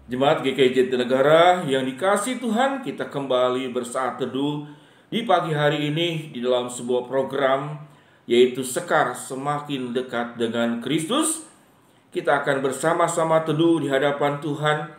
Jemaat GKI Jatinegara yang dikasihi Tuhan, kita kembali bersaat teduh di pagi hari ini di dalam sebuah program yaitu Sekar Semakin Dekat dengan Kristus. Kita akan bersama-sama teduh di hadapan Tuhan,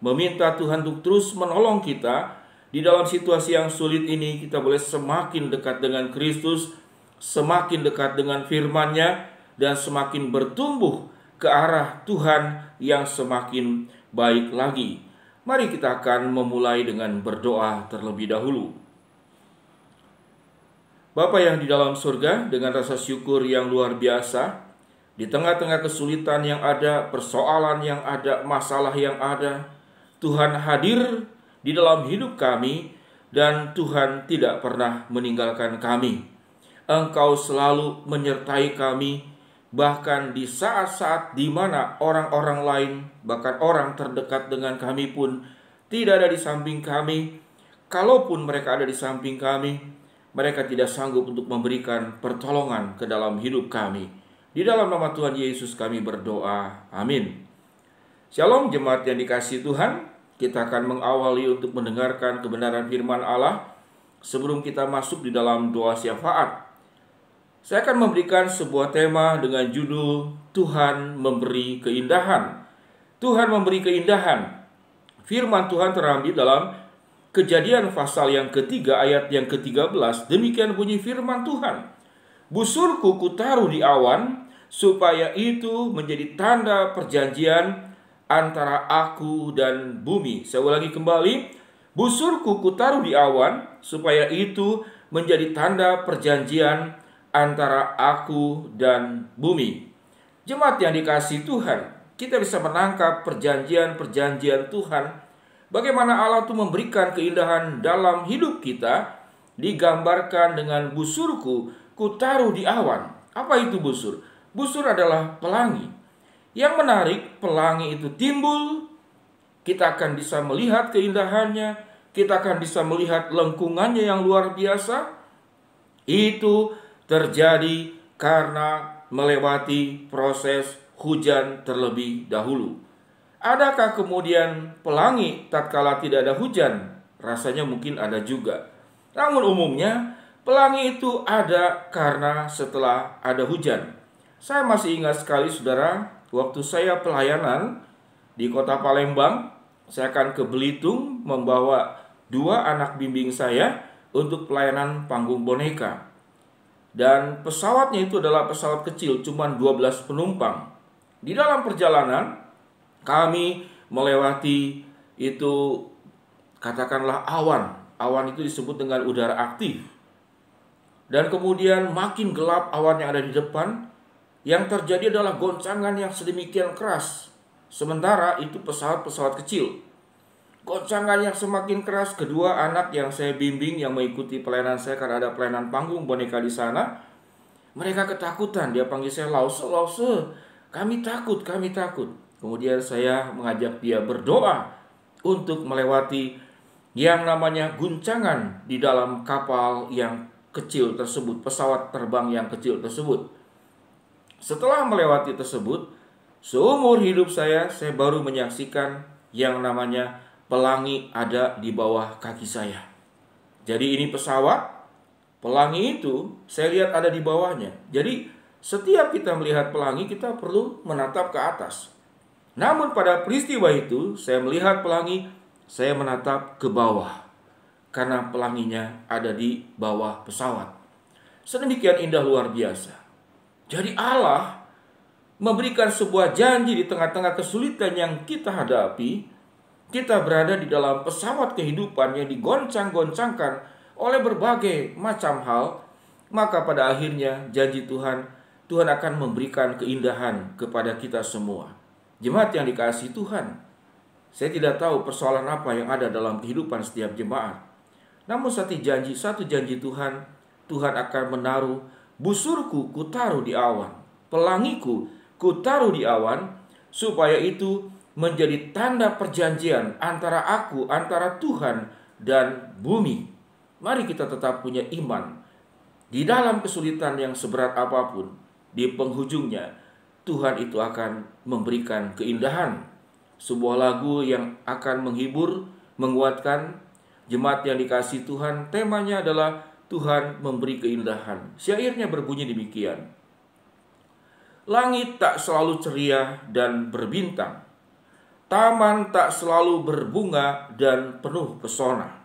meminta Tuhan untuk terus menolong kita di dalam situasi yang sulit ini. Kita boleh semakin dekat dengan Kristus, semakin dekat dengan firman-Nya, dan semakin bertumbuh ke arah Tuhan yang semakin baik lagi. Mari kita akan memulai dengan berdoa terlebih dahulu. Bapa yang di dalam surga, dengan rasa syukur yang luar biasa, di tengah-tengah kesulitan yang ada, persoalan yang ada, masalah yang ada, Tuhan hadir di dalam hidup kami dan Tuhan tidak pernah meninggalkan kami. Engkau selalu menyertai kami, bahkan di saat-saat di mana orang-orang lain, bahkan orang terdekat dengan kami pun tidak ada di samping kami. Kalaupun mereka ada di samping kami, mereka tidak sanggup untuk memberikan pertolongan ke dalam hidup kami. Di dalam nama Tuhan Yesus kami berdoa. Amin. Shalom jemaat yang dikasihi Tuhan. Kita akan mengawali untuk mendengarkan kebenaran firman Allah sebelum kita masuk di dalam doa syafaat. Saya akan memberikan sebuah tema dengan judul Tuhan memberi keindahan. Tuhan memberi keindahan. Firman Tuhan terambil dalam Kejadian pasal yang ketiga ayat yang ke-13. Demikian bunyi firman Tuhan. Busurku kutaruh di awan, supaya itu menjadi tanda perjanjian antara aku dan bumi. Saya ulangi kembali. Busurku kutaruh di awan, supaya itu menjadi tanda perjanjian antara aku dan bumi. Jemaat yang dikasihi Tuhan, kita bisa menangkap perjanjian-perjanjian Tuhan. Bagaimana Allah itu memberikan keindahan dalam hidup kita, digambarkan dengan busurku kutaruh di awan. Apa itu busur? Busur adalah pelangi. Yang menarik, pelangi itu timbul, kita akan bisa melihat keindahannya, kita akan bisa melihat lengkungannya yang luar biasa. Itu terjadi karena melewati proses hujan terlebih dahulu. Adakah kemudian pelangi tatkala tidak ada hujan? Rasanya mungkin ada juga. Namun umumnya pelangi itu ada karena setelah ada hujan. Saya masih ingat sekali saudara, waktu saya pelayanan di kota Palembang, saya akan ke Belitung membawa 2 anak bimbing saya untuk pelayanan panggung boneka. Dan pesawatnya itu adalah pesawat kecil, cuma 12 penumpang. Di dalam perjalanan, kami melewati itu katakanlah awan. Awan itu disebut dengan udara aktif. Dan kemudian makin gelap awan yang ada di depan. Yang terjadi adalah goncangan yang sedemikian keras. Sementara itu pesawat-pesawat kecil. Goncangan yang semakin keras. Kedua anak yang saya bimbing yang mengikuti pelayanan saya, karena ada pelayanan panggung boneka di sana, mereka ketakutan. Dia panggil saya, Lause, kami takut. Kemudian saya mengajak dia berdoa untuk melewati yang namanya guncangan di dalam kapal yang kecil tersebut, pesawat terbang yang kecil tersebut. Setelah melewati tersebut, seumur hidup saya baru menyaksikan yang namanya pelangi ada di bawah kaki saya. Jadi ini pesawat, pelangi itu saya lihat ada di bawahnya. Jadi setiap kita melihat pelangi, kita perlu menatap ke atas. Namun pada peristiwa itu, saya melihat pelangi, saya menatap ke bawah. Karena pelanginya ada di bawah pesawat. Sedemikian indah luar biasa. Jadi Allah memberikan sebuah janji di tengah-tengah kesulitan yang kita hadapi. Kita berada di dalam pesawat kehidupan yang digoncang-goncangkan oleh berbagai macam hal. Maka pada akhirnya janji Tuhan akan memberikan keindahan kepada kita semua. Jemaat yang dikasihi Tuhan, saya tidak tahu persoalan apa yang ada dalam kehidupan setiap jemaat. Namun satu janji Tuhan akan menaruh busurku kutaruh di awan, pelangiku kutaruh di awan, supaya itu menjadi tanda perjanjian antara Tuhan dan bumi. Mari kita tetap punya iman. Di dalam kesulitan yang seberat apapun, di penghujungnya Tuhan itu akan memberikan keindahan. sebuah lagu yang akan menghibur, menguatkan jemaat yang dikasihi Tuhan. Temanya adalah Tuhan memberi keindahan. Syairnya berbunyi demikian. Langit tak selalu ceria dan berbintang, taman tak selalu berbunga dan penuh pesona.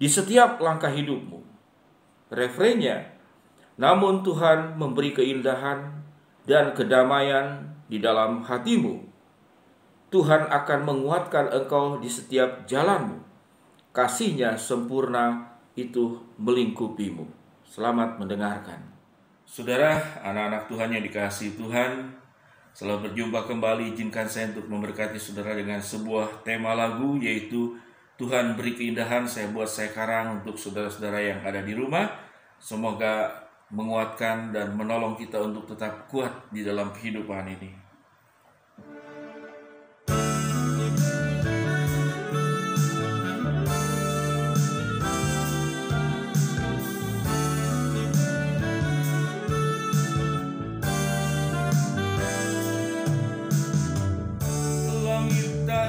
Di setiap langkah hidupmu, refrennya, namun Tuhan memberi keindahan dan kedamaian di dalam hatimu. Tuhan akan menguatkan engkau di setiap jalanmu. Kasih-Nya sempurna itu melingkupimu. Selamat mendengarkan. Saudara, anak-anak Tuhan yang dikasihi Tuhan, selalu berjumpa kembali. Izinkan saya untuk memberkati saudara dengan sebuah tema lagu, yaitu Tuhan beri keindahan. Saya karang untuk saudara-saudara yang ada di rumah. Semoga menguatkan dan menolong kita untuk tetap kuat di dalam kehidupan ini.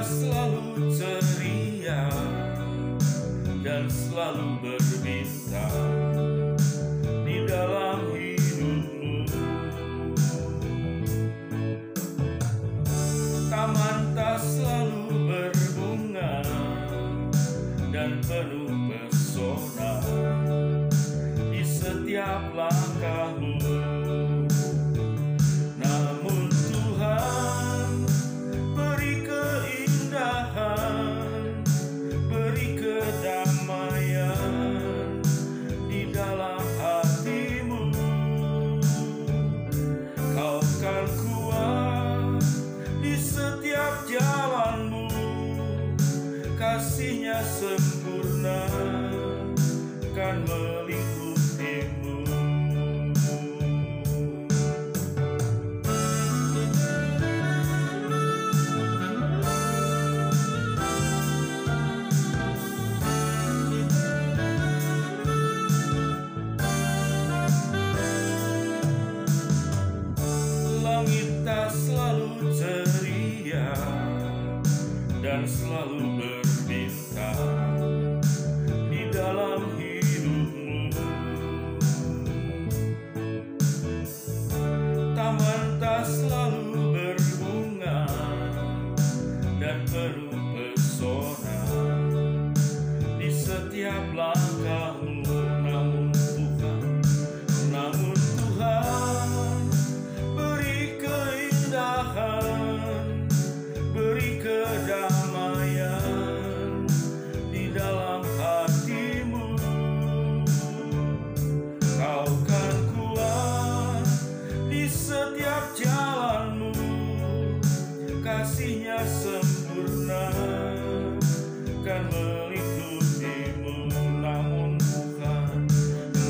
Selalu ceria dan selalu berbintang di dalam hidupmu. Taman tak selalu berbunga dan penuh pesona di setiap langkahmu. Namun Tuhan beri kedamaian di dalam hatimu. Kau kan kuat di setiap jalanmu. Kasih-Nya sempurna kan melingkupimu. Selalu ceria dan selalu berbintang di dalam hidupmu. Taman tak selalu berbunga dan penuh pesona di setiap langkahmu. Namun Tuhan beri keindahan, beri kedamaian di dalam hatimu. Kau kan kuat di setiap jalanmu. Kasih-Nya sempurna kan melingkupimu.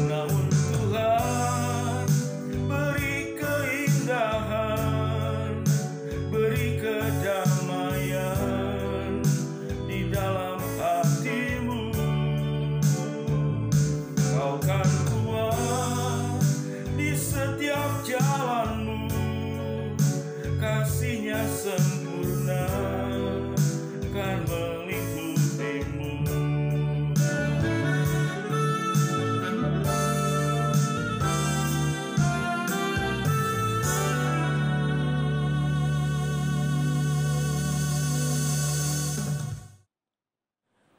Namun Tuhan beri keindahan, beri kedamaian di dalam hatimu. Kau kan kuat di setiap jalanmu. Kasih-Nya sempurna kan melingkupimu.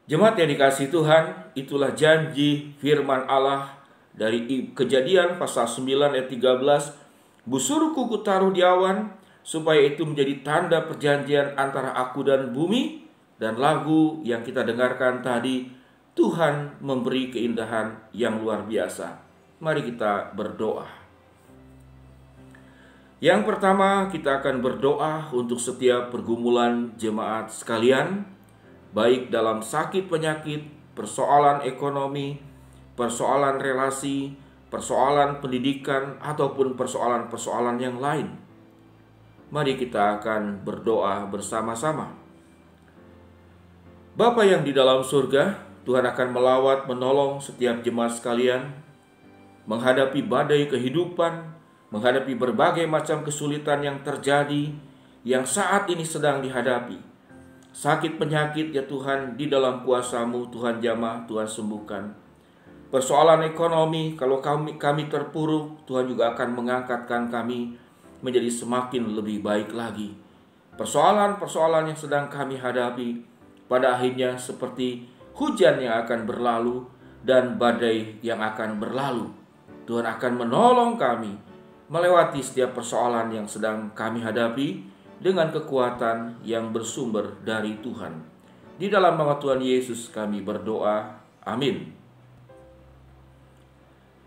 Jemaat yang dikasihi Tuhan, itulah janji firman Allah dari Kejadian pasal 9 ayat 13. Busurku kutaruh di awan, supaya itu menjadi tanda perjanjian antara aku dan bumi. Dan lagu yang kita dengarkan tadi, Tuhan memberi keindahan yang luar biasa. Mari kita berdoa. Yang pertama, kita akan berdoa untuk setiap pergumulan jemaat sekalian, baik dalam sakit penyakit, persoalan ekonomi, persoalan relasi, persoalan pendidikan, ataupun persoalan-persoalan yang lain. Mari kita akan berdoa bersama-sama. Bapa yang di dalam surga, Tuhan akan melawat menolong setiap jemaat sekalian menghadapi badai kehidupan, menghadapi berbagai macam kesulitan yang terjadi, yang saat ini sedang dihadapi. Sakit penyakit ya Tuhan, di dalam kuasa-Mu Tuhan jamah, Tuhan sembuhkan. Persoalan ekonomi, kalau kami terpuruk, Tuhan juga akan mengangkatkan kami menjadi semakin lebih baik lagi. Persoalan-persoalan yang sedang kami hadapi pada akhirnya seperti hujan yang akan berlalu dan badai yang akan berlalu. Tuhan akan menolong kami melewati setiap persoalan yang sedang kami hadapi dengan kekuatan yang bersumber dari Tuhan. Di dalam nama Tuhan Yesus kami berdoa. Amin.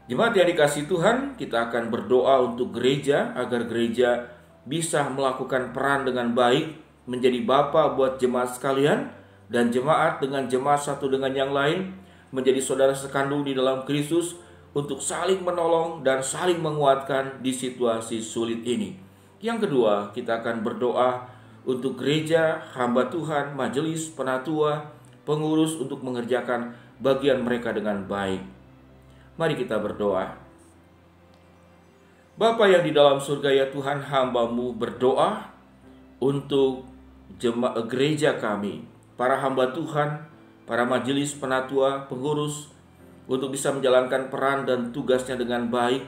Jemaat yang dikasihi Tuhan, kita akan berdoa untuk gereja agar gereja bisa melakukan peran dengan baik, menjadi bapa buat jemaat sekalian, dan jemaat dengan jemaat satu dengan yang lain menjadi saudara sekandung di dalam Kristus untuk saling menolong dan saling menguatkan di situasi sulit ini. Yang kedua, kita akan berdoa untuk gereja, hamba Tuhan, majelis, penatua, pengurus untuk mengerjakan bagian mereka dengan baik. Mari kita berdoa. Bapa yang di dalam surga, ya Tuhan, hamba-Mu berdoa untuk gereja kami, para hamba Tuhan, para majelis, penatua, pengurus, untuk bisa menjalankan peran dan tugasnya dengan baik,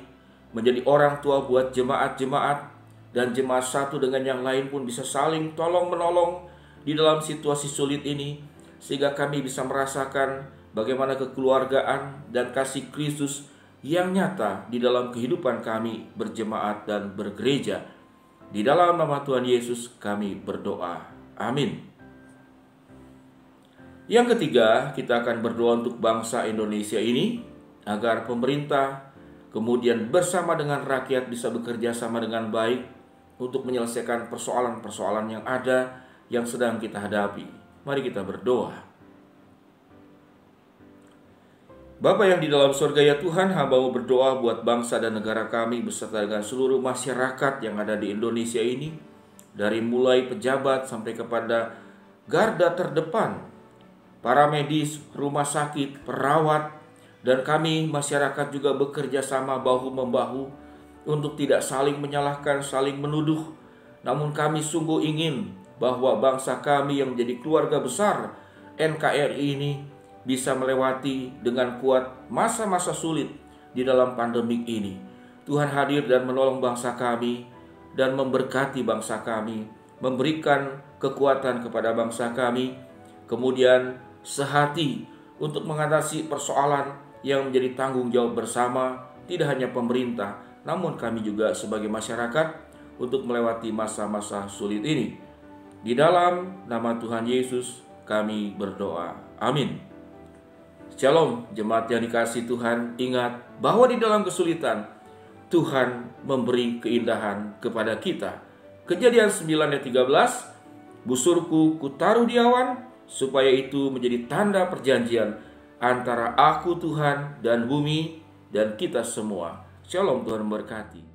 menjadi orang tua buat jemaat-jemaat, dan jemaat satu dengan yang lain pun bisa saling tolong-menolong di dalam situasi sulit ini, sehingga kami bisa merasakan bagaimana kekeluargaan dan kasih Kristus yang nyata di dalam kehidupan kami berjemaat dan bergereja. Di dalam nama Tuhan Yesus kami berdoa. Amin. Yang ketiga, kita akan berdoa untuk bangsa Indonesia ini, agar pemerintah kemudian bersama dengan rakyat bisa bekerja sama dengan baik untuk menyelesaikan persoalan-persoalan yang ada yang sedang kita hadapi. Mari kita berdoa. Bapa yang di dalam surga, ya Tuhan, hamba-Mu berdoa buat bangsa dan negara kami beserta dengan seluruh masyarakat yang ada di Indonesia ini, dari mulai pejabat sampai kepada garda terdepan, para medis, rumah sakit, perawat, dan kami masyarakat juga bekerja sama bahu-membahu untuk tidak saling menyalahkan, saling menuduh. Namun kami sungguh ingin bahwa bangsa kami yang menjadi keluarga besar NKRI ini bisa melewati dengan kuat masa-masa sulit di dalam pandemik ini. Tuhan hadir dan menolong bangsa kami dan memberkati bangsa kami, memberikan kekuatan kepada bangsa kami, kemudian sehati untuk mengatasi persoalan yang menjadi tanggung jawab bersama, tidak hanya pemerintah, namun kami juga sebagai masyarakat untuk melewati masa-masa sulit ini. Di dalam nama Tuhan Yesus kami berdoa. Amin. Shalom, jemaat yang dikasihi Tuhan. Ingat bahwa di dalam kesulitan Tuhan memberi keindahan kepada kita. Kejadian 9 ayat 13, busurku kutaruh di awan, supaya itu menjadi tanda perjanjian antara aku Tuhan dan bumi dan kita semua. Shalom, Tuhan memberkati.